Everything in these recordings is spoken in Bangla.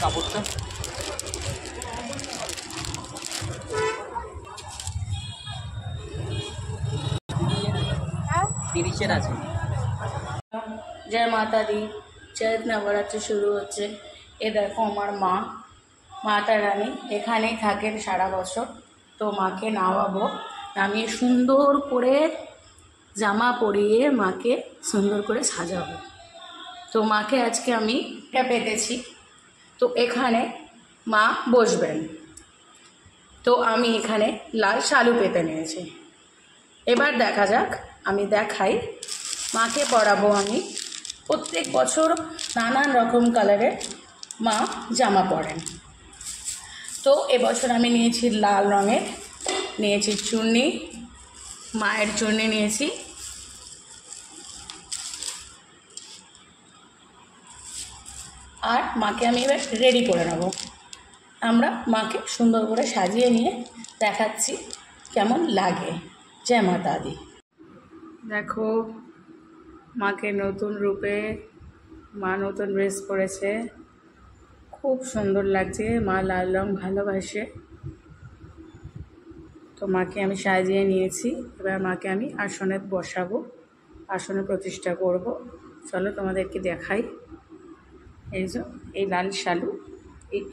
কাপড়টা 30-এর আছে। जय माता दी। चैत नवरात्र शुरू হচ্ছে। এ দেখো আমার মা মাতা রানী এখানেই থাকেন সারা বছর। তো মাকে নামাবো, নামিয়ে সুন্দর করে জামা পরিয়ে মাকে সুন্দর করে সাজাবো। তো মাকে আজকে আমি এটা পেতেছি, তো এখানে মা বসবেন। তো আমি এখানে লাল শালু পেতে নিয়েছি। এবার দেখা যাক, আমি দেখাই মাকে পরাবো। আমি প্রত্যেক বছর নানান রকম কালারের মা জামা পরেন। তো এবছর আমি নিয়েছি লাল রঙের, নিয়েছি চুন্নি, মায়ের চুন্নি নিয়েছি। আর মাকে আমি এবার রেডি করে নেব। আমরা মাকে সুন্দর করে সাজিয়ে নিয়ে দেখাচ্ছি কেমন লাগে। জয় মাতা দি। দেখো মাকে নতুন রূপে, মা নতুন ড্রেস পরেছে, খুব সুন্দর লাগছে। মা লাল রং ভালোবাসে। তো মাকে আমি সাজিয়ে নিয়েছি। এবার মাকে আমি আসনে বসাবো, আসনে প্রতিষ্ঠা করব। চলো তোমাদেরকে দেখাই। এই যে এই লাল শালু,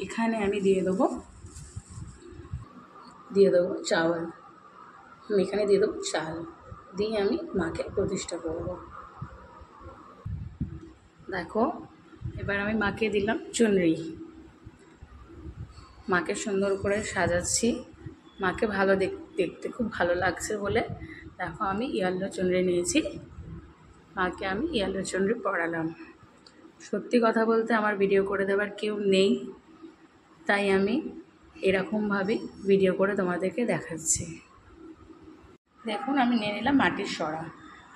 এখানে আমি দিয়ে দেবো চাওয়াল। আমি এখানে দিয়ে দেবো চাল, দিয়ে আমি মাকে প্রতিষ্ঠা করব। দেখো এবার আমি মাকে দিলাম চুনরি। মাকে সুন্দর করে সাজাচ্ছি। মাকে ভালো দেখতে খুব ভালো লাগছে বলে দেখো আমি ইয়েলো চুনরি নিয়েছি। মাকে আমি ইয়েলো চুনরি পরালাম। সত্যি কথা বলতে আমার ভিডিও করে দেওয়ার কেউ নেই, তাই আমি এরকমভাবে ভিডিও করে তোমাদেরকে দেখাচ্ছি। দেখুন আমি নিয়ে নিলাম মাটির সরা।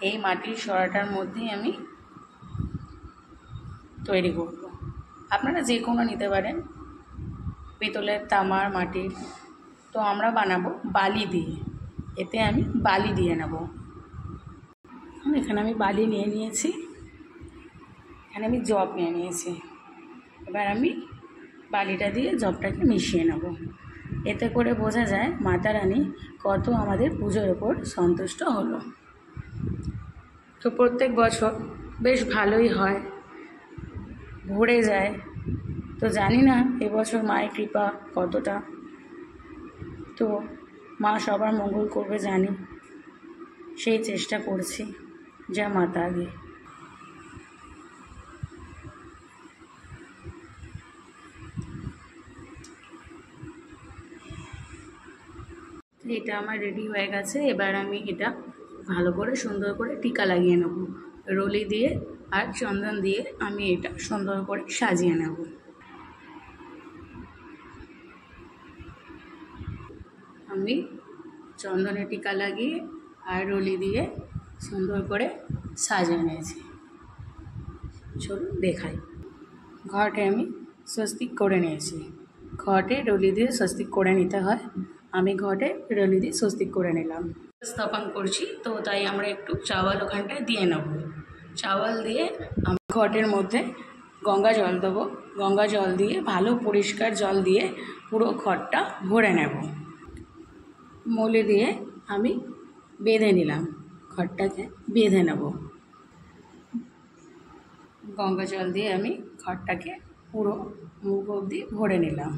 এই মাটির সরাটার মধ্যেই আমি তৈরি করব। আপনারা যে কোনো নিতে পারেন, পিতলের, তামার, মাটির। তো আমরা বানাবো বালি দিয়ে। এতে আমি বালি দিয়ে নেব। এখানে আমি বালি নিয়ে নিয়েছি, এখানে আমি জব নিয়ে নিয়েছি। এবার আমি বালিটা দিয়ে জবটাকে মিশিয়ে নেব। এতে করে বোঝা যায় মাতা রানী কত আমাদের পুজোর ওপর সন্তুষ্ট হলো। তো প্রত্যেক বছর বেশ ভালোই হয়, ভরে যায়। তো জানি না এবছর মায়ের কৃপা কতটা। তো মা সবার মঙ্গল করবে জানি, সেই চেষ্টা করছি। যা মাতা দি। এটা আমার রেডি হয়ে গেছে। এবার আমি এটা ভালো করে সুন্দর করে টিকা লাগিয়ে নেব। রলি দিয়ে আর চন্দন দিয়ে আমি এটা সুন্দর করে সাজিয়ে নেব। আমি চন্দনের টিকা লাগিয়ে আর রলি দিয়ে সুন্দর করে সাজিয়ে নিয়েছি। চলুন দেখাই। ঘটে আমি স্বস্তিক করে নিয়েছি। ঘটে রলি দিয়ে স্বস্তিক করে নিতে হয়। আমি ঘটে রলি দিয়ে স্বস্তিক করে নিলাম। স্থাপন করছি, তো তাই আমরা একটু চাওয়াল ওখানটায় দিয়ে নেব। চাওয়াল দিয়ে আমি ঘটের মধ্যে গঙ্গা জল দেবো। গঙ্গা জল দিয়ে ভালো পরিষ্কার জল দিয়ে পুরো ঘরটা ভরে নেব। মলে দিয়ে আমি বেঁধে নিলাম, ঘরটাকে বেঁধে নেব। গঙ্গা জল দিয়ে আমি ঘরটাকে পুরো মুখ অবধি ভরে নিলাম।